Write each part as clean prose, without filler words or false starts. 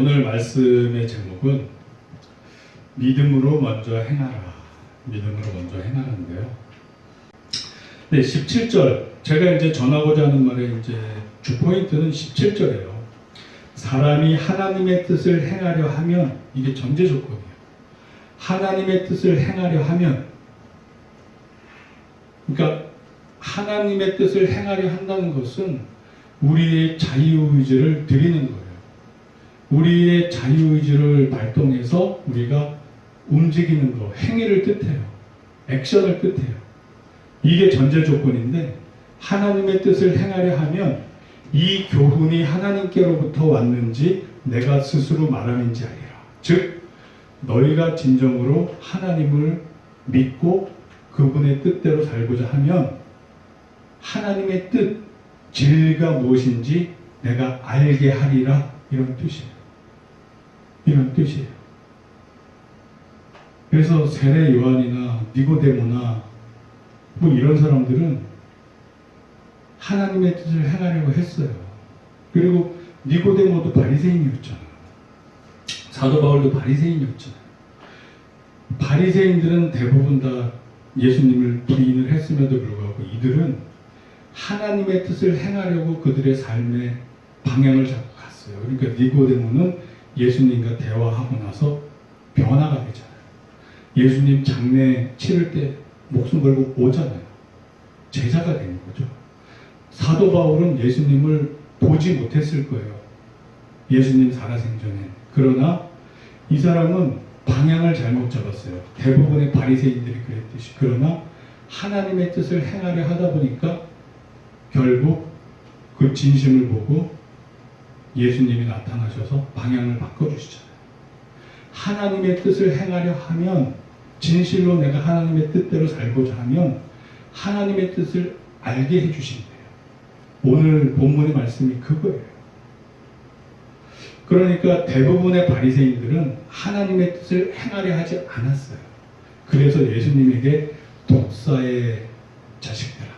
오늘 말씀의 제목은 믿음으로 먼저 행하라. 믿음으로 먼저 행하는데요. 네, 17절. 제가 이제 전하고자 하는 말의 이제 주 포인트는 17절이에요. 사람이 하나님의 뜻을 행하려 하면, 이게 전제 조건이에요. 하나님의 뜻을 행하려 하면, 그러니까 하나님의 뜻을 행하려 한다는 것은 우리의 자유의지를 드리는 거예요. 우리의 자유의지를 발동해서 우리가 움직이는 거, 행위를 뜻해요. 액션을 뜻해요. 이게 전제 조건인데, 하나님의 뜻을 행하려 하면 이 교훈이 하나님께로부터 왔는지 내가 스스로 말함인지 알리라. 즉 너희가 진정으로 하나님을 믿고 그분의 뜻대로 살고자 하면 하나님의 뜻, 진리가 무엇인지 내가 알게 하리라. 이런 뜻이에요. 이런 뜻이에요. 그래서 세례 요한이나 니고데모나 뭐 이런 사람들은 하나님의 뜻을 행하려고 했어요. 그리고 니고데모도 바리새인이었잖아요. 사도 바울도 바리새인이었잖아요. 바리새인들은 대부분 다 예수님을 부인을 했음에도 불구하고 이들은 하나님의 뜻을 행하려고 그들의 삶의 방향을 잡고 갔어요. 그러니까 니고데모는 예수님과 대화하고 나서 변화가 되잖아요. 예수님 장례 치를 때 목숨 걸고 오잖아요. 제자가 되는 거죠. 사도 바울은 예수님을 보지 못했을 거예요. 예수님 살아생전에. 그러나 이 사람은 방향을 잘못 잡았어요. 대부분의 바리새인들이 그랬듯이. 그러나 하나님의 뜻을 행하려 하다 보니까 결국 그 진심을 보고 예수님이 나타나셔서 방향을 바꿔주시잖아요. 하나님의 뜻을 행하려 하면, 진실로 내가 하나님의 뜻대로 살고자 하면 하나님의 뜻을 알게 해주신대요. 오늘 본문의 말씀이 그거예요. 그러니까 대부분의 바리새인들은 하나님의 뜻을 행하려 하지 않았어요. 그래서 예수님에게 독사의 자식들아.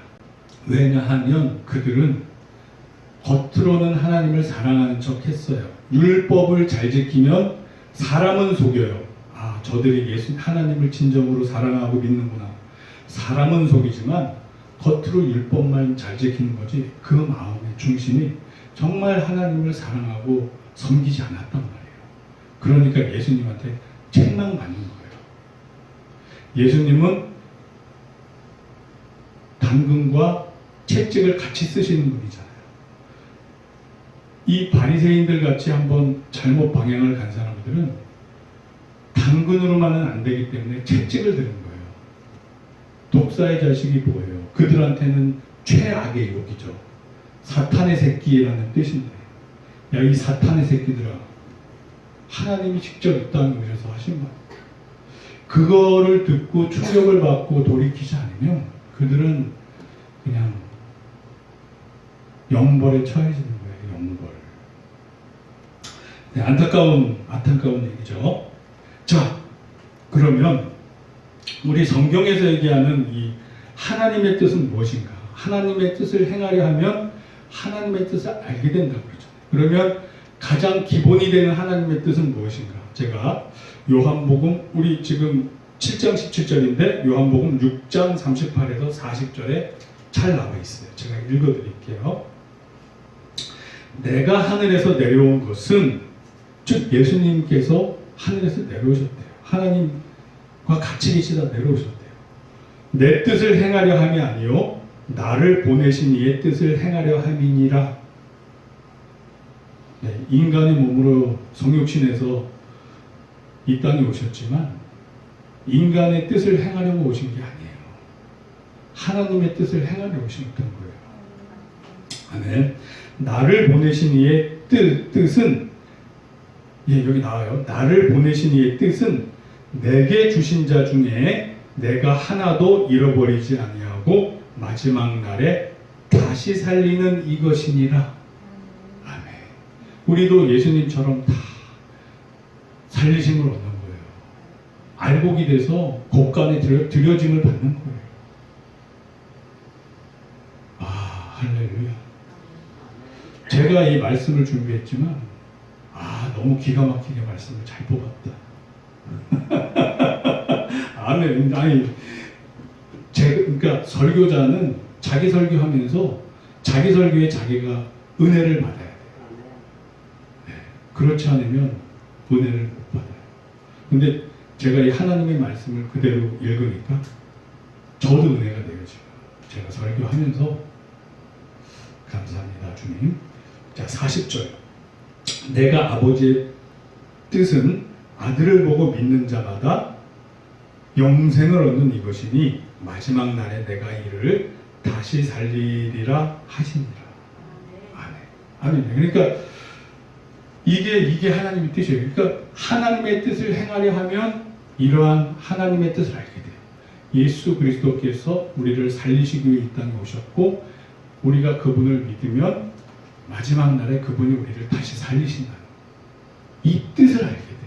왜냐하면 그들은 겉으로는 하나님을 사랑하는 척 했어요. 율법을 잘 지키면 사람은 속여요. 아, 저들이 하나님을 진정으로 사랑하고 믿는구나. 사람은 속이지만 겉으로 율법만 잘 지키는 거지 그 마음의 중심이 정말 하나님을 사랑하고 섬기지 않았단 말이에요. 그러니까 예수님한테 책망받는 거예요. 예수님은 당근과 채찍을 같이 쓰시는 분이잖아요. 이 바리새인들 같이 한번 잘못 방향을 간 사람들은 당근으로만은 안 되기 때문에 채찍을 드는 거예요. 독사의 자식이 뭐예요? 그들한테는 최악의 욕이죠. 사탄의 새끼라는 뜻인데, 야, 이 사탄의 새끼들아, 하나님이 직접 이 땅에 오셔서 하신 말. 그거를 듣고 충격을 받고 돌이키지 않으면 그들은 그냥 영벌에 처해지는 거예요. 영벌. 네, 안타까운 얘기죠. 자, 그러면 우리 성경에서 얘기하는 이 하나님의 뜻은 무엇인가? 하나님의 뜻을 행하려 하면 하나님의 뜻을 알게 된다고 그러잖아요. 그러면 가장 기본이 되는 하나님의 뜻은 무엇인가? 제가 요한복음, 우리 지금 7장 17절인데 요한복음 6장 38에서 40절에 잘 나와 있어요. 제가 읽어드릴게요. 내가 하늘에서 내려온 것은, 즉 예수님께서 하늘에서 내려오셨대요. 하나님과 같이 계시다 내려오셨대요. 내 뜻을 행하려 함이 아니요 나를 보내신 이의 뜻을 행하려 함이니라. 네, 인간의 몸으로 성육신해서 이 땅에 오셨지만 인간의 뜻을 행하려고 오신 게 아니에요. 하나님의 뜻을 행하려고 오셨던 거예요. 아멘. 나를 보내신 이의 뜻은, 예, 여기 나와요. 나를 보내신 이의 뜻은 내게 주신 자 중에 내가 하나도 잃어버리지 아니하고 마지막 날에 다시 살리는 이것이니라. 아멘. 우리도 예수님처럼 다 살리심을 얻는 거예요. 알곡이 돼서 곡간에 들여짐을 받는 거예요. 아, 할렐루야. 제가 이 말씀을 준비했지만 아, 너무 기가 막히게 말씀을 잘 뽑았다. 아멘. 아니, 그러니까 설교자는 자기 설교하면서 자기 설교에 자기가 은혜를 받아야 돼요. 네, 그렇지 않으면 은혜를 못 받아요. 근데 제가 이 하나님의 말씀을 그대로 읽으니까 저도 은혜가 돼요. 지금 제가 설교하면서 감사합니다, 주님. 자, 40절. 내가 아버지의 뜻은 아들을 보고 믿는 자마다 영생을 얻는 이것이니 마지막 날에 내가 이를 다시 살리리라 하시니라. 아멘. 아멘. 그러니까 이게 하나님의 뜻이에요. 그러니까 하나님의 뜻을 행하려 하면 이러한 하나님의 뜻을 알게 돼요. 예수 그리스도께서 우리를 살리시기 위해 이 땅에 오셨고 우리가 그분을 믿으면 마지막 날에 그분이 우리를 다시 살리신다는 이 뜻을 알게 돼요.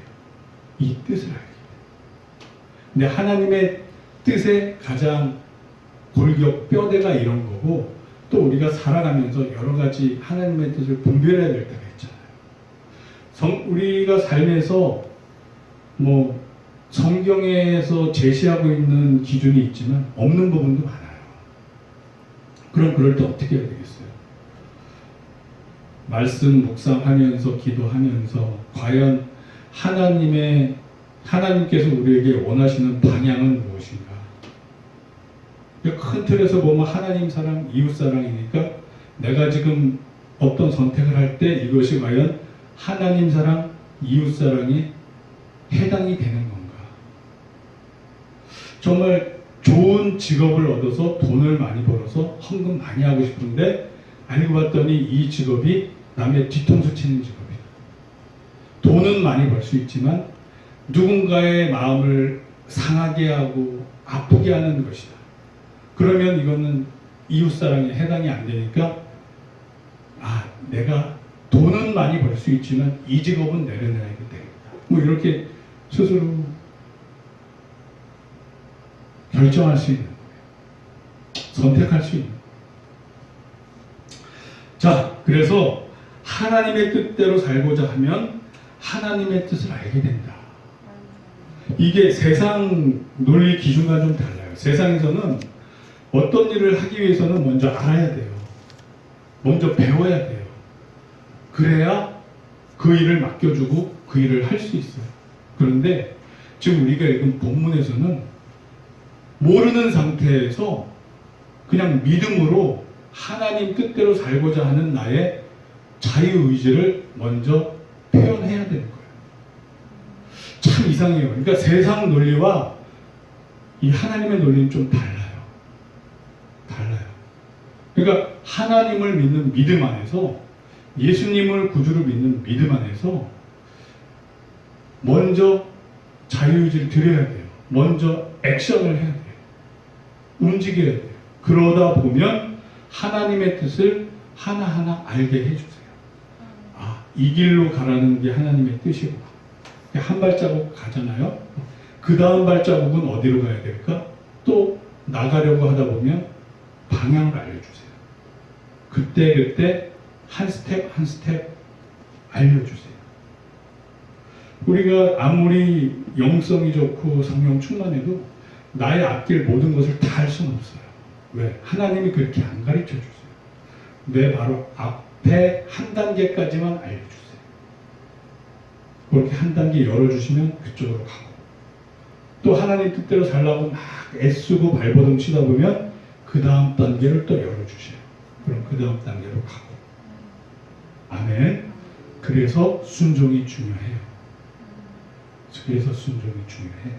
이 뜻을 알게 돼요. 근데 하나님의 뜻의 가장 골격 뼈대가 이런 거고 또 우리가 살아가면서 여러 가지 하나님의 뜻을 분별해야 될 때가 있잖아요. 우리가 삶에서 뭐 성경에서 제시하고 있는 기준이 있지만 없는 부분도 많아요. 그럼 그럴 때 어떻게 해야 되겠어요? 말씀 묵상하면서 기도하면서 과연 하나님께서 우리에게 원하시는 방향은 무엇인가? 큰 틀에서 보면 하나님 사랑, 이웃 사랑이니까 내가 지금 어떤 선택을 할 때 이것이 과연 하나님 사랑, 이웃 사랑에 해당이 되는 건가? 정말 좋은 직업을 얻어서 돈을 많이 벌어서 헌금 많이 하고 싶은데 알고 봤더니 이 직업이 남의 뒤통수 치는 직업이다. 돈은 많이 벌 수 있지만 누군가의 마음을 상하게 하고 아프게 하는 것이다. 그러면 이거는 이웃사랑에 해당이 안 되니까 내가 돈은 많이 벌 수 있지만 이 직업은 내려놔야 되겠다. 뭐 이렇게 스스로 결정할 수 있는 거예요. 선택할 수 있는 거예요. 자, 그래서 하나님의 뜻대로 살고자 하면 하나님의 뜻을 알게 된다. 이게 세상 논리 기준과 좀 달라요. 세상에서는 어떤 일을 하기 위해서는 먼저 알아야 돼요. 먼저 배워야 돼요. 그래야 그 일을 맡겨주고 그 일을 할 수 있어요. 그런데 지금 우리가 읽은 본문에서는 모르는 상태에서 그냥 믿음으로 하나님 뜻대로 살고자 하는 나의 자유의지를 먼저 표현해야 되는 거예요. 참 이상해요. 그러니까 세상 논리와 이 하나님의 논리는 좀 달라요. 그러니까 하나님을 믿는 믿음 안에서 예수님을 구주로 믿는 믿음 안에서 먼저 자유의지를 드려야 돼요. 먼저 액션을 해야 돼요. 움직여야 돼요. 그러다 보면 하나님의 뜻을 하나하나 알게 해주세요. 이 길로 가라는 게 하나님의 뜻이구나. 한 발자국 가잖아요. 그 다음 발자국은 어디로 가야 될까? 또 나가려고 하다 보면 방향을 알려주세요. 그때 한 스텝 한 스텝 알려주세요. 우리가 아무리 영성이 좋고 성령 충만해도 나의 앞길 모든 것을 다 할 수는 없어요. 왜? 하나님이 그렇게 안 가르쳐 주세요. 내 바로 앞에 한 단계까지만 알려주세요. 그렇게 한 단계 열어주시면 그쪽으로 가고 또 하나님 뜻대로 살라고 막 애쓰고 발버둥 치다 보면 그 다음 단계를 또 열어주세요. 그럼 그 다음 단계로 가고 아멘. 그래서 순종이 중요해요. 그래서 순종이 중요해.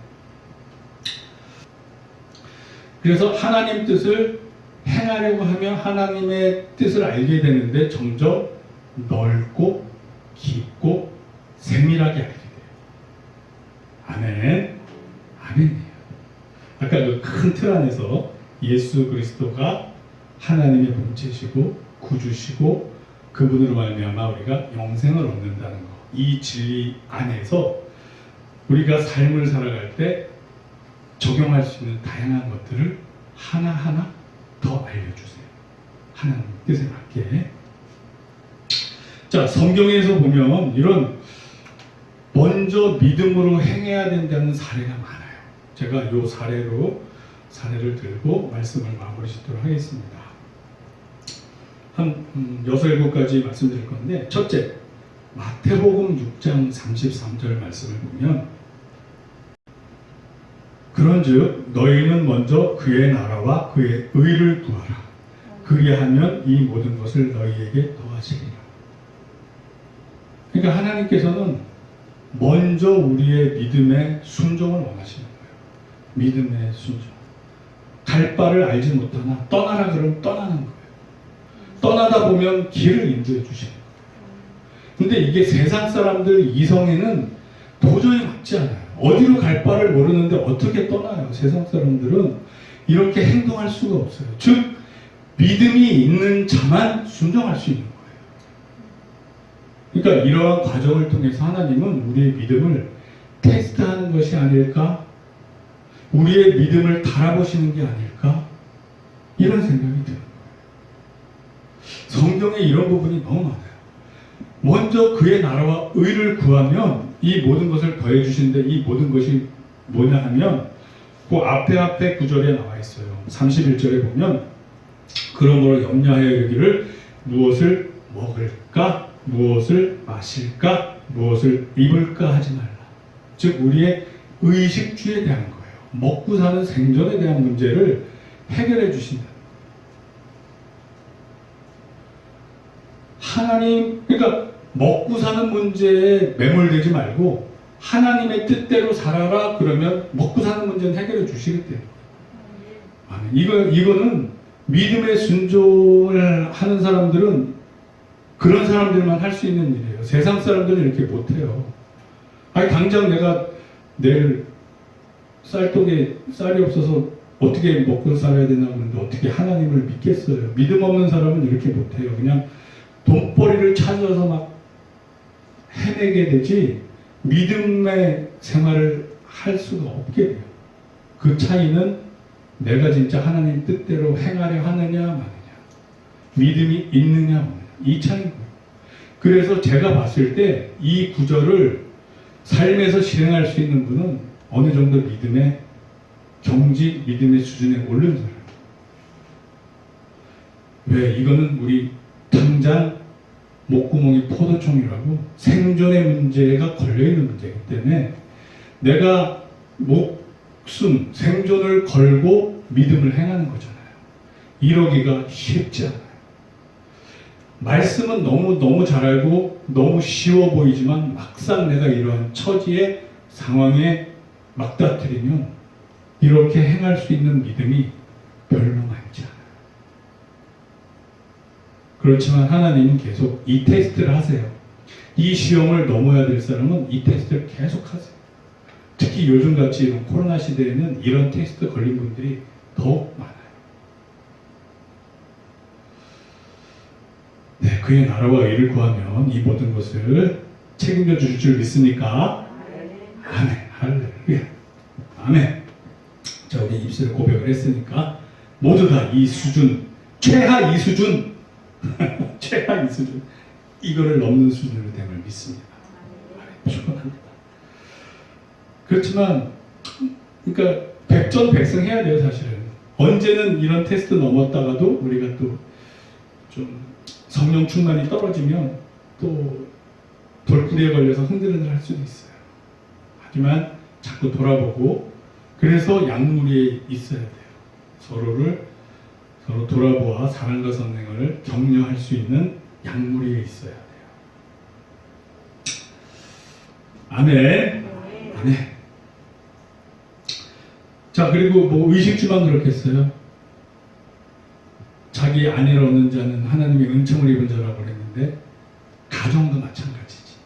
그래서 하나님 뜻을 행하려고 하면 하나님의 뜻을 알게 되는데 점점 넓고 깊고 세밀하게 알게 돼요. 아멘. 아멘이에요. 아까 그 큰 틀 안에서 예수 그리스도가 하나님의 본체시고 구주시고 그분으로 말미암아 우리가 영생을 얻는다는 것. 이 진리 안에서 우리가 삶을 살아갈 때 적용할 수 있는 다양한 것들을 하나하나 더 알려주세요. 하나님 뜻에 맞게. 자, 성경에서 보면 이런 먼저 믿음으로 행해야 된다는 사례가 많아요. 제가 이 사례를 들고 말씀을 마무리 짓도록 하겠습니다. 한 6, 7가지 말씀드릴 건데, 첫째, 마태복음 6장 33절 말씀을 보면, 그런즉 너희는 먼저 그의 나라와 그의 의를 구하라. 그리하면 이 모든 것을 너희에게 더하시리라. 그러니까 하나님께서는 먼저 우리의 믿음의 순종을 원하시는 거예요. 믿음의 순종. 갈 바를 알지 못하나 떠나라 그러면 떠나는 거예요. 떠나다 보면 길을 인도해 주시는 거예요. 근데 이게 세상 사람들 이성에는 도저히 맞지 않아요. 어디로 갈 바를 모르는데 어떻게 떠나요? 세상 사람들은 이렇게 행동할 수가 없어요. 즉 믿음이 있는 자만 순종할 수 있는 거예요. 그러니까 이러한 과정을 통해서 하나님은 우리의 믿음을 테스트하는 것이 아닐까? 우리의 믿음을 달아보시는 게 아닐까? 이런 생각이 드는 거예요. 성경에 이런 부분이 너무 많아요. 먼저 그의 나라와 의를 구하면 이 모든 것을 더해 주시는데, 이 모든 것이 뭐냐 하면 그 앞에 구절에 나와 있어요. 31절에 보면 그러므로 염려하여 이르기를 무엇을 먹을까, 무엇을 마실까, 무엇을 입을까 하지 말라. 즉 우리의 의식주에 대한 거예요. 먹고 사는 생존에 대한 문제를 해결해 주신다. 하나님, 그러니까 먹고 사는 문제에 매몰되지 말고 하나님의 뜻대로 살아라. 그러면 먹고 사는 문제는 해결해 주시겠대요. 이거는 믿음의 순종을 하는 사람들은 그런 사람들만 할 수 있는 일이에요. 세상 사람들은 이렇게 못해요. 아니 당장 내가 내일 쌀떡에 쌀이 없어서 어떻게 먹고 살아야 되나 그러는데 어떻게 하나님을 믿겠어요. 믿음 없는 사람은 이렇게 못해요. 그냥 돈벌이를 찾아서 막 헤매게 되지 믿음의 생활을 할 수가 없게 돼요. 그 차이는 내가 진짜 하나님 뜻대로 행하려 하느냐 마느냐, 믿음이 있느냐 없느냐, 이 차이인 거예요. 그래서 제가 봤을 때 이 구절을 삶에서 실행할 수 있는 분은 어느 정도 믿음의 경지, 믿음의 수준에 오른 사람. 왜? 이거는 우리 당장 목구멍이 포도청이라고 생존의 문제가 걸려있는 문제이기 때문에 내가 목숨, 생존을 걸고 믿음을 행하는 거잖아요. 이러기가 쉽지 않아요. 말씀은 너무 잘 알고 너무 쉬워 보이지만 막상 내가 이러한 처지의 상황에 맞닥뜨리면 이렇게 행할 수 있는 믿음이 별로 많지 않아요. 그렇지만 하나님은 계속 이 테스트를 하세요. 이 시험을 넘어야 될 사람은 이 테스트를 계속 하세요. 특히 요즘같이 이런 코로나 시대에는 이런 테스트 걸린 분들이 더욱 많아요. 네, 그의 나라와 의를 구하면 이 모든 것을 책임져 주실 줄 믿습니까? 아멘. 할렐루야. 아멘. 자, 우리 입술에 고백을 했으니까 모두 다 이 수준, 최하 이 수준, 최하 이 수준, 이거를 넘는 수준으로 됨을 믿습니다. 축원합니다. 그렇지만, 그러니까 백전백승 해야 돼요, 사실은. 언제는 이런 테스트 넘었다가도 우리가 또 좀 성령 충만이 떨어지면 또 돌부리에 걸려서 흔들흔들 할 수도 있어요. 하지만 자꾸 돌아보고, 그래서 양무리에 있어야 돼요. 서로 돌아보아 사랑과 선행을 격려할 수 있는 양무리에 있어야 돼요. 아멘. 아멘. 자, 그리고 뭐 의식주만 그렇겠어요. 자기 아내를 얻는 자는 하나님의 은총을 입은 자라고 그랬는데 가정도 마찬가지지.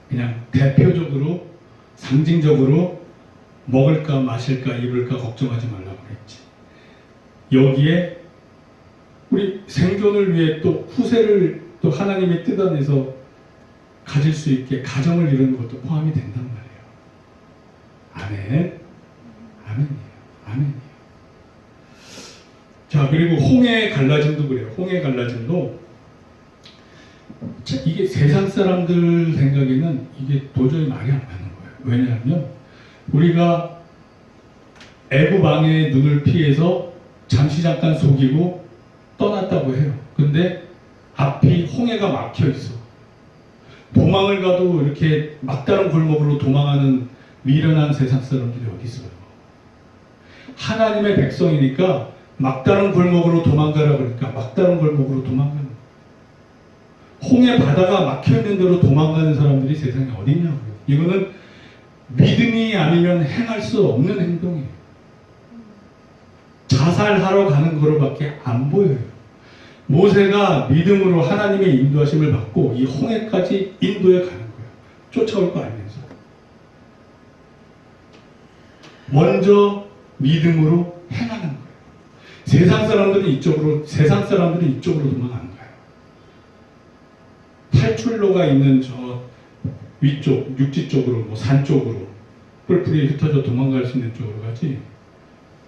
그냥 대표적으로 상징적으로 먹을까 마실까 입을까 걱정하지 말라고 그랬지. 여기에 우리 생존을 위해 또 후세를 또 하나님의 뜻 안에서 가질 수 있게 가정을 이루는 것도 포함이 된단 말이에요. 아멘. 아멘이에요. 아멘이에요. 자, 그리고 홍해 갈라짐도 그래요. 홍해 갈라짐도 이게 세상 사람들 생각에는 이게 도저히 말이 안 맞는 거예요. 왜냐하면 우리가 애굽 왕의 눈을 피해서 잠시 잠깐 속이고 떠났다고 해요. 근데 앞이 홍해가 막혀 있어. 도망을 가도 이렇게 막다른 골목으로 도망하는 미련한 세상 사람들이 어디 있어요? 하나님의 백성이니까 막다른 골목으로 도망가라 그러니까 막다른 골목으로 도망가는 거예요. 홍해 바다가 막혀 있는 대로 도망가는 사람들이 세상에 어디 있냐고요. 이거는 믿음이 아니면 행할 수 없는 행동이에요. 자살하러 가는 거로밖에 안 보여요. 모세가 믿음으로 하나님의 인도하심을 받고 이 홍해까지 인도해 가는 거예요. 쫓아올 거 알면서. 먼저 믿음으로 행하는 거예요. 세상 사람들은 이쪽으로 도망 안 가요. 탈출로가 있는 저 위쪽, 육지 쪽으로, 뭐 산 쪽으로 뿔뿔이 흩어져 도망갈 수 있는 쪽으로 가지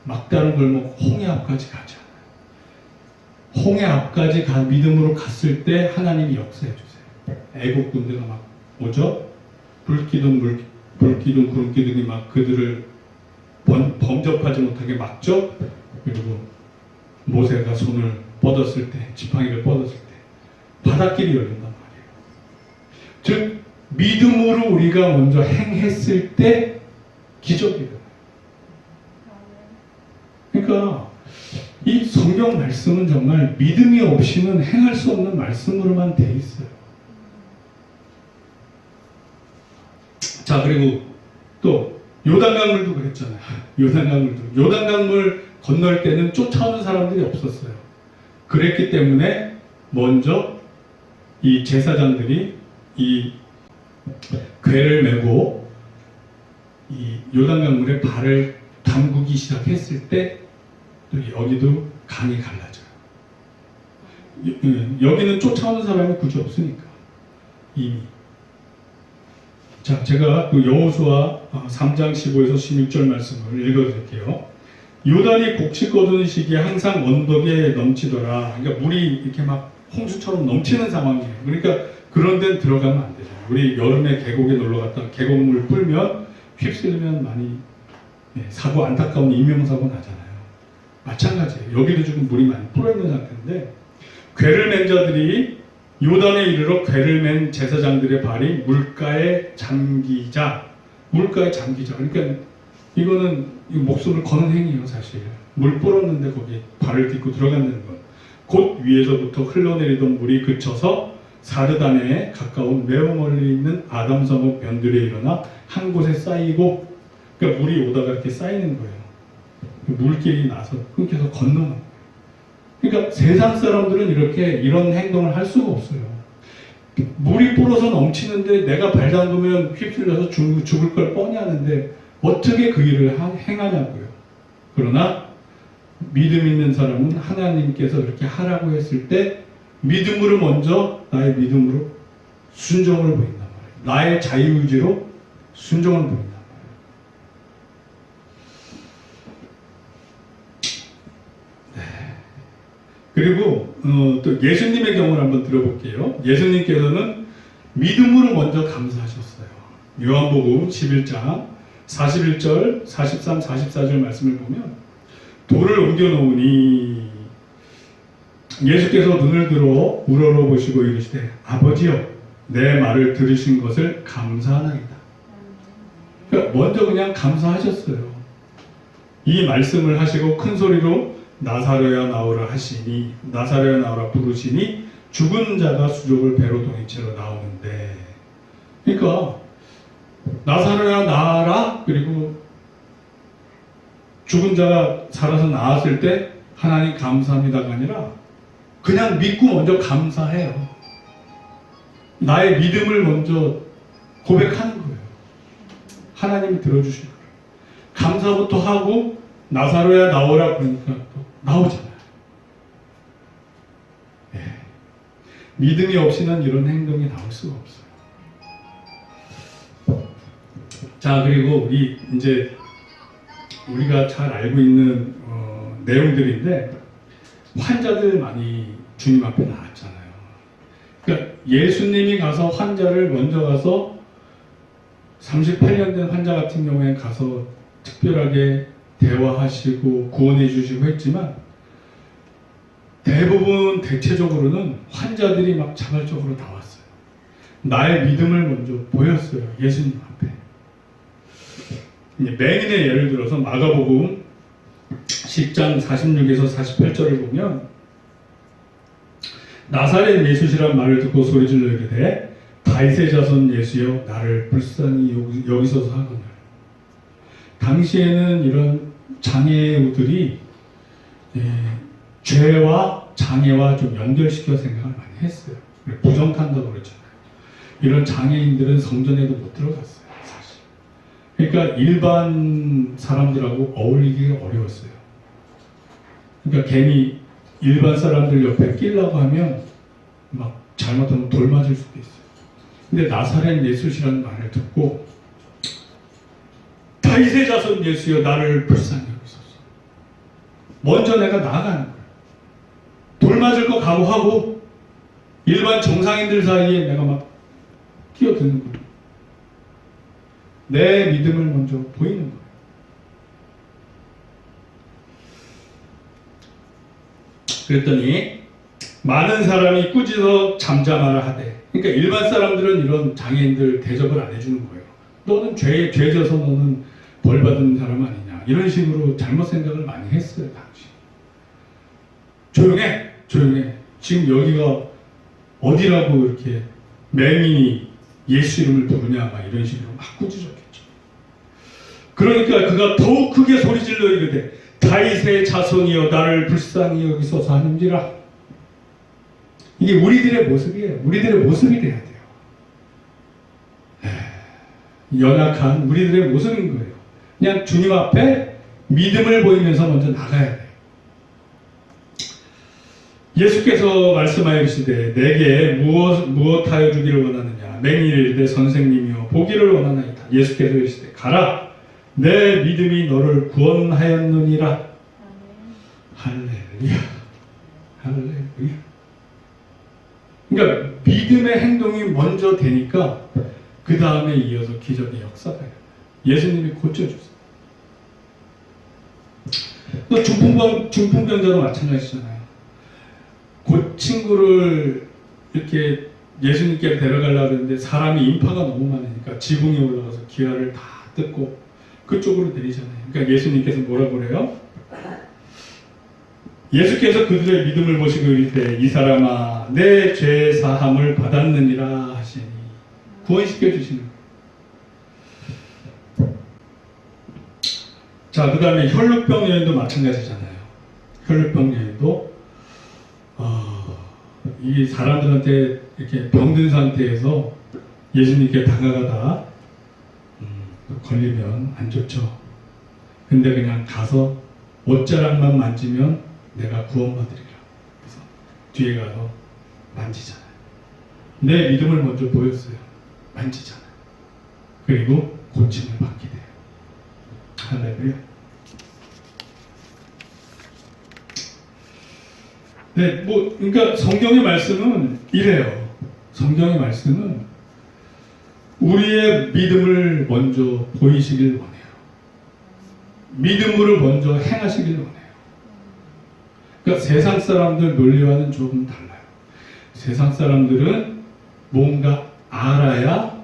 막다른 골목 홍해 앞까지 가지 않아요. 홍해 앞까지 믿음으로 갔을 때 하나님이 역사해 주세요. 애국 군대가 막 오죠. 불기둥 구름기둥이 막 그들을 범접하지 못하게 막죠. 그리고 모세가 손을 뻗었을 때, 지팡이를 뻗었을 때 바닷길이 열린단 말이에요. 즉 믿음으로 우리가 먼저 행했을 때 기적이 일어나요. 그러니까 이 성경 말씀은 정말 믿음이 없이는 행할 수 없는 말씀으로만 돼 있어요. 자, 그리고 또 요단강물도 그랬잖아요. 요단강물 건널 때는 쫓아오는 사람들이 없었어요. 그랬기 때문에 먼저 이 제사장들이 이 궤를 메고 이 요단강물에 발을 담그기 시작했을 때 또 여기도 강이 갈라져요. 여기는 쫓아오는 사람이 굳이 없으니까 이미. 자, 제가 그 여호수아 3장 15에서 16절 말씀을 읽어드릴게요. 요단이 곡식 거두는 시기에 항상 언덕에 넘치더라. 그러니까 물이 이렇게 막 홍수처럼 넘치는 상황이에요. 그러니까 그런 데는 들어가면 안 되죠. 우리 여름에 계곡에 놀러 갔다 계곡물 불면 휩쓸리면 많이 사고, 안타까운 인명사고 나잖아요. 마찬가지예요. 여기도 지금 물이 많이 불어있는 상태인데 궤를 맨 자들이 요단에 이르러 궤를 맨 제사장들의 발이 물가에 잠기자. 그러니까 이거는 목숨을 거는 행위예요, 사실. 물 불었는데 거기 발을 딛고 들어간다는 것. 곧 위에서부터 흘러내리던 물이 그쳐서 사르단에 가까운 매우 멀리 있는 아담성읍 변들에 일어나 한 곳에 쌓이고, 그러니까 물이 오다가 이렇게 쌓이는 거예요. 물길이 나서 끊겨서 건너는 거예요. 그러니까 세상 사람들은 이런 행동을 할 수가 없어요. 물이 불어서 넘치는데 내가 발 담그면 휩쓸려서 죽을 걸 뻔히 아는데 어떻게 그 일을 행하냐고요. 그러나 믿음 있는 사람은 하나님께서 그렇게 하라고 했을 때 믿음으로 먼저 나의 믿음으로 순종을 보인단 말이에요. 나의 자유의지로 순종을 보인단 말이에요. 그리고 또 예수님의 경우를 한번 들어볼게요. 예수님께서는 믿음으로 먼저 감사하셨어요. 요한복음 11장 41절, 43, 44절 말씀을 보면 돌을 옮겨놓으니 예수께서 눈을 들어 우러러 보시고 이르시되 아버지여 내 말을 들으신 것을 감사하나이다. 그러니까 먼저 그냥 감사하셨어요. 이 말씀을 하시고 큰 소리로 나사로야 나오라 하시니 나사로야 나오라 부르시니 죽은 자가 수족을 배로 동이채로 나오는데, 그러니까 나사로야 나와라, 그리고 죽은 자가 살아서 나왔을 때 하나님 감사합니다가 아니라 그냥 믿고 먼저 감사해요. 나의 믿음을 먼저 고백하는 거예요. 하나님이 들어주실 거예요. 감사부터 하고 나사로야 나오라 그러니까 또 나오잖아요. 네. 믿음이 없이는 이런 행동이 나올 수가 없어요. 자, 그리고 이제 우리가 잘 알고 있는 내용들인데 환자들 많이 주님 앞에 나왔잖아요. 그러니까 예수님이 가서 환자를 먼저 가서 38년 된 환자 같은 경우에 가서 특별하게 대화하시고 구원해 주시고 했지만 대부분 대체적으로는 환자들이 막 자발적으로 나왔어요. 나의 믿음을 먼저 보였어요. 예수님 앞에. 맹인의 예를 들어서 마가복음 10장 46에서 48절을 보면 나사렛 예수시란 말을 듣고 소리질러 이르되 다윗의 자손 예수여 나를 불쌍히 여기소서 하거늘. 당시에는 이런 장애우들이 죄와 장애와 좀 연결시켜 생각을 많이 했어요. 부정탄다고 그랬잖아요. 이런 장애인들은 성전에도 못 들어갔어요. 사실. 그러니까 일반 사람들하고 어울리기가 어려웠어요. 그러니까 괜히 일반 사람들 옆에 끼려고 하면 막 잘못하면 돌 맞을 수도 있어요. 근데 나사렛 예수시라는 말을 듣고 다윗의 자손 예수여 나를 불쌍히 여기소서. 먼저 내가 나아가는 거예요. 돌 맞을 거 각오하고 일반 정상인들 사이에 내가 막 뛰어드는 거예요. 내 믿음을 먼저 보이는 거예요. 그랬더니 많은 사람이 꾸짖어 잠잠하라 하되, 그러니까 일반 사람들은 이런 장애인들 대접을 안 해주는 거예요. 너는 죄 져서 너는 벌 받은 사람 아니냐, 이런 식으로 잘못 생각을 많이 했어요. 당시 조용해 지금 여기가 어디라고 이렇게 맹인이 예수 이름을 부르냐, 막 이런 식으로 막 꾸짖었겠죠. 그러니까 그가 더욱 크게 소리질러 이르되 다윗의 자손이여 나를 불쌍히 여기소서 하는지라. 이게 우리들의 모습이에요. 우리들의 모습이 돼야 돼요. 연약한 우리들의 모습인 거예요. 그냥 주님 앞에 믿음을 보이면서 먼저 나가야 돼요. 예수께서 말씀하여 이르시되 내게 무엇하여 주기를 원하느냐. 맹인이 이르되 선생님이여 보기를 원하나이다. 예수께서 이르시되 가라 내 믿음이 너를 구원하였느니라. 할렐루야. 할렐루야. 그러니까 믿음의 행동이 먼저 되니까 그 다음에 이어서 기적의 역사가 해요. 예수님이 고쳐주세요. 또 중풍병자도 마찬가지잖아요. 그 친구를 이렇게 예수님께 데려가려고 했는데 사람이 인파가 너무 많으니까 지붕에 올라가서 기아를 다 뜯고 그쪽으로 내리잖아요. 그러니까 예수님께서 뭐라고 그래요? 예수께서 그들의 믿음을 보시고 이르되 이 사람아 내 죄 사함을 받았느니라 하시니 구원시켜 주시는 거예요. 자, 그 다음에 혈루병 여인도 마찬가지잖아요. 혈루병 여인도 이 사람들한테 이렇게 병든 상태에서 예수님께 다가가다 걸리면 안 좋죠. 근데 그냥 가서 옷자락만 만지면 내가 구원받으리라. 그래서 뒤에 가서 만지잖아요. 내 믿음을 먼저 보였어요. 만지잖아요. 그리고 고침을 받게 돼요. 할렐루야. 네, 그러니까 성경의 말씀은 이래요. 성경의 말씀은 우리의 믿음을 먼저 보이시길 원해요. 믿음으로 먼저 행하시길 원해요. 그러니까 세상 사람들 논리와는 조금 달라요. 세상 사람들은 뭔가 알아야,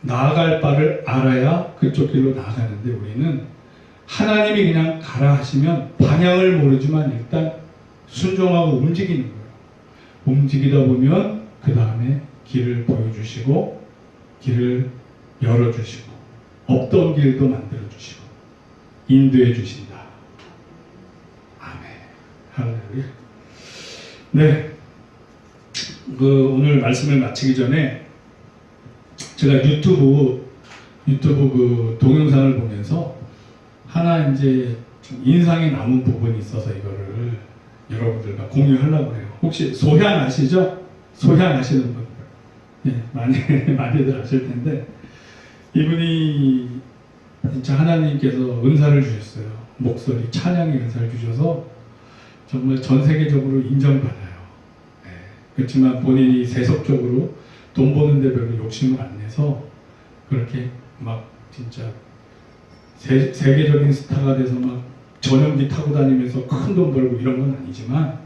나아갈 바를 알아야 그쪽 길로 나아가는데 우리는 하나님이 그냥 가라 하시면 방향을 모르지만 일단 순종하고 움직이는 거예요. 움직이다 보면 그 다음에 길을 보여주시고 길을 열어주시고 없던 길도 만들어주시고 인도해 주신다. 아멘. 할렐루야. 네. 오늘 말씀을 마치기 전에 제가 유튜브 그 동영상을 보면서 하나 이제 좀 인상에 남은 부분이 있어서 이거를 여러분들과 공유하려고 해요. 혹시 소향 아시죠? 소향 아시는 분? 네, 많이들 아실 텐데 이분이 진짜 하나님께서 은사를 주셨어요. 목소리, 찬양의 은사를 주셔서 정말 전 세계적으로 인정받아요. 네. 그렇지만 본인이 세속적으로 돈 버는데 별로 욕심을 안 내서 그렇게 막 진짜 세계적인 스타가 돼서 막 전용기 타고 다니면서 큰 돈 벌고 이런 건 아니지만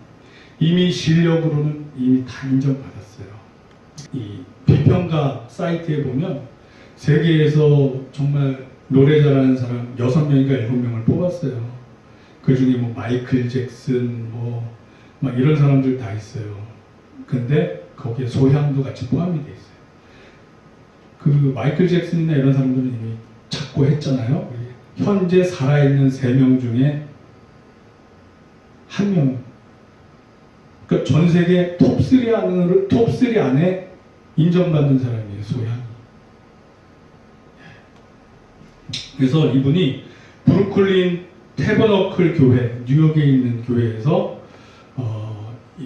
이미 실력으로는 이미 다 인정받았어요. 이 비평가 사이트에 보면 세계에서 정말 노래 잘하는 사람 6명인가 7명을 뽑았어요. 그 중에 뭐 마이클 잭슨 뭐 막 이런 사람들 다 있어요. 근데 거기에 소향도 같이 포함이 돼 있어요. 그 마이클 잭슨이나 이런 사람들은 이미 찾고 했잖아요. 현재 살아있는 3명 중에 1명. 그러니까 전 세계 톱3 안에 인정받는 사람이에요, 소향이. 그래서 이분이 브루클린 태버너클 교회, 뉴욕에 있는 교회에서 이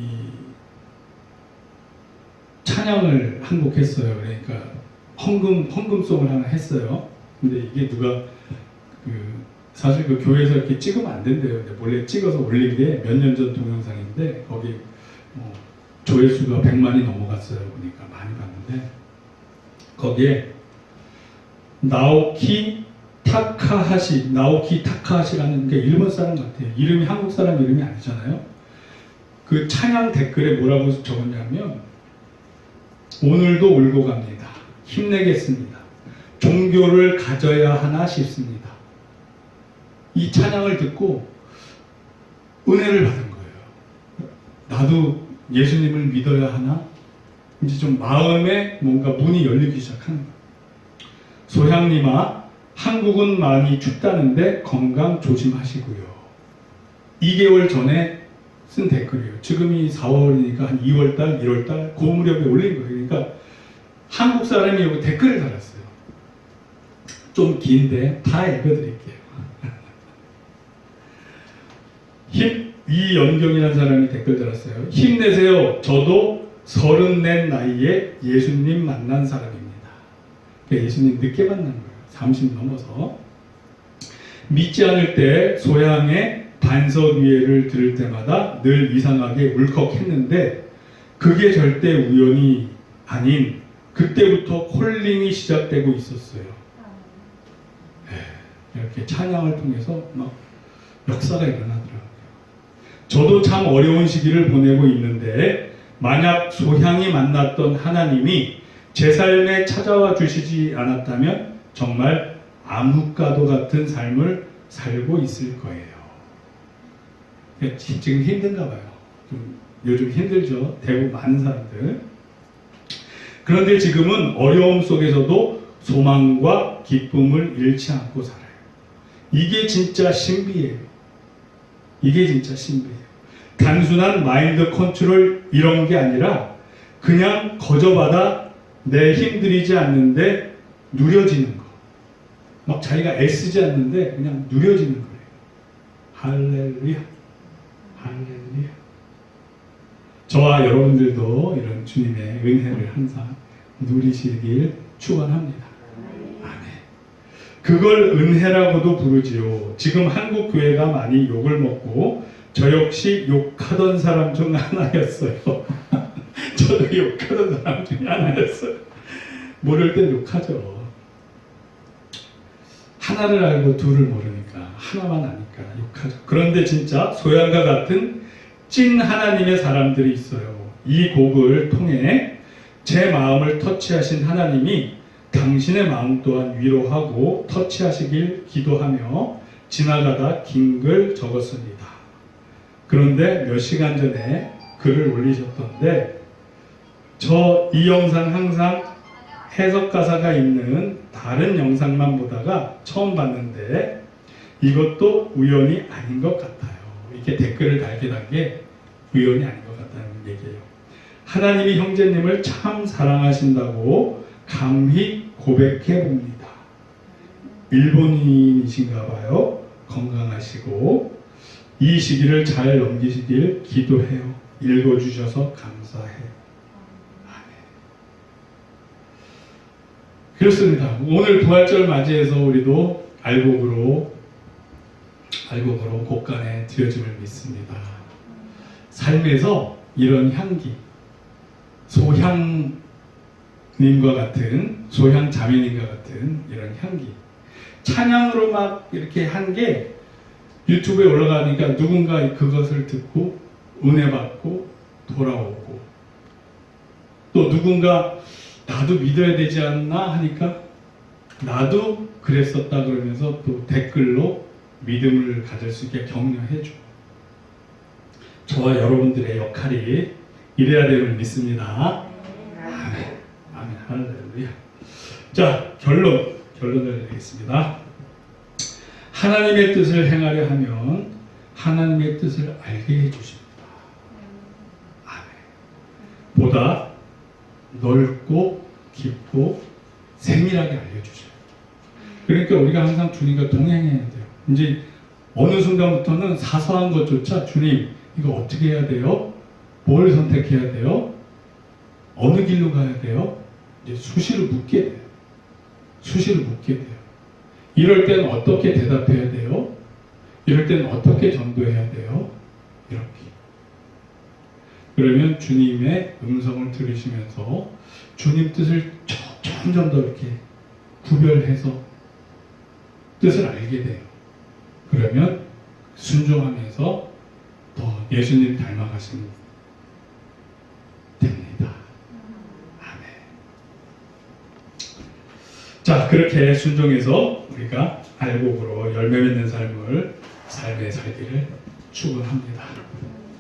찬양을 한 곡 했어요. 그러니까 헌금송을 하나 했어요. 근데 이게 누가 사실 그 교회에서 이렇게 찍으면 안 된대요. 근데 몰래 찍어서 올린 게 몇 년 전 동영상인데 거기 조회수가 100만이 넘어갔어요. 보니까 많이 봤는데 거기에 나오키 타카하시라는 게 일본 사람 같아요. 이름이 한국 사람 이름이 아니잖아요. 그 찬양 댓글에 뭐라고 적었냐면 오늘도 울고 갑니다. 힘내겠습니다. 종교를 가져야 하나 싶습니다. 이 찬양을 듣고 은혜를 받은 거예요. 나도 예수님을 믿어야 하나? 이제 좀 마음에 뭔가 문이 열리기 시작하는 거예요. 소향님아, 한국은 많이 춥다는데 건강 조심하시고요. 2개월 전에 쓴 댓글이에요. 지금이 4월이니까 한 2월달, 1월달 그 무렵에 올린 거예요. 그러니까 한국 사람이 여기 댓글을 달았어요. 좀 긴데 다 읽어드릴게요. 이연경이라는 사람이 댓글 달았어요. 힘내세요. 저도 34 나이에 예수님 만난 사람입니다. 그러니까 예수님 늦게 만난 거예요. 30 넘어서. 믿지 않을 때 소향의 반석 위에를 들을 때마다 늘 이상하게 울컥했는데 그게 절대 우연이 아닌 그때부터 콜링이 시작되고 있었어요. 이렇게 찬양을 통해서 막 역사가 일어나더라고요. 저도 참 어려운 시기를 보내고 있는데 만약 소향이 만났던 하나님이 제 삶에 찾아와 주시지 않았다면 정말 암흑과도 같은 삶을 살고 있을 거예요. 지금 힘든가 봐요. 좀 요즘 힘들죠. 대부분 많은 사람들. 그런데 지금은 어려움 속에서도 소망과 기쁨을 잃지 않고 살아요. 이게 진짜 신비예요. 이게 진짜 신비예요. 단순한 마인드 컨트롤 이런 게 아니라 그냥 거저받아 내 힘들이지 않는데 누려지는 거. 막 자기가 애쓰지 않는데 그냥 누려지는 거예요. 할렐루야. 할렐루야. 저와 여러분들도 이런 주님의 은혜를 항상 누리시길 축원합니다. 아멘. 그걸 은혜라고도 부르지요. 지금 한국 교회가 많이 욕을 먹고 저 역시 욕하던 사람 중 하나였어요. 저도 욕하던 사람 중에 하나였어요. 모를 땐 욕하죠. 하나를 알고 둘을 모르니까 하나만 아니까 욕하죠. 그런데 진짜 소양과 같은 찐 하나님의 사람들이 있어요. 이 곡을 통해 제 마음을 터치하신 하나님이 당신의 마음 또한 위로하고 터치하시길 기도하며 지나가다 긴 글 적었습니다. 그런데 몇 시간 전에 글을 올리셨던데 이 영상 항상 해석 가사가 있는 다른 영상만 보다가 처음 봤는데 이것도 우연이 아닌 것 같아요. 이렇게 댓글을 달게 단 게 우연이 아닌 것 같다는 얘기예요. 하나님이 형제님을 참 사랑하신다고 감히 고백해 봅니다. 일본인이신가 봐요. 건강하시고 이 시기를 잘 넘기시길 기도해요. 읽어주셔서 감사해요. 그렇습니다. 오늘 부활절 맞이해서 우리도 알곡으로 곡간에 드려짐을 믿습니다. 삶에서 이런 향기, 소향님과 같은, 소향 자매님과 같은 이런 향기. 찬양으로 막 이렇게 한 게 유튜브에 올라가니까 누군가 그것을 듣고 은혜 받고 돌아오고, 또 누군가 나도 믿어야 되지 않나 하니까 나도 그랬었다 그러면서 또 댓글로 믿음을 가질 수 있게 격려해줘. 저와 여러분들의 역할이 이래야 되는 믿습니다. 아멘. 아멘. 할렐루야. 자, 결론을 내리겠습니다. 하나님의 뜻을 행하려 하면 하나님의 뜻을 알게 해주십니다. 아멘. 보다 넓고 깊고 세밀하게 알려주셔요. 그러니까 우리가 항상 주님과 동행해야 돼요. 이제 어느 순간부터는 사소한 것조차 주님 이거 어떻게 해야 돼요? 뭘 선택해야 돼요? 어느 길로 가야 돼요? 이제 수시로 묻게 돼요. 수시로 묻게 돼요. 이럴 때는 어떻게 대답해야 돼요? 이럴 때는 어떻게 전도해야 돼요? 이렇게. 그러면 주님의 음성을 들으시면서 주님 뜻을 점점 더 이렇게 구별해서 뜻을 알게 돼요. 그러면 순종하면서 더 예수님 닮아가시면 됩니다. 아멘. 자, 그렇게 순종해서 우리가 알곡으로 열매 맺는 삶을 삶에 살기를 축원합니다.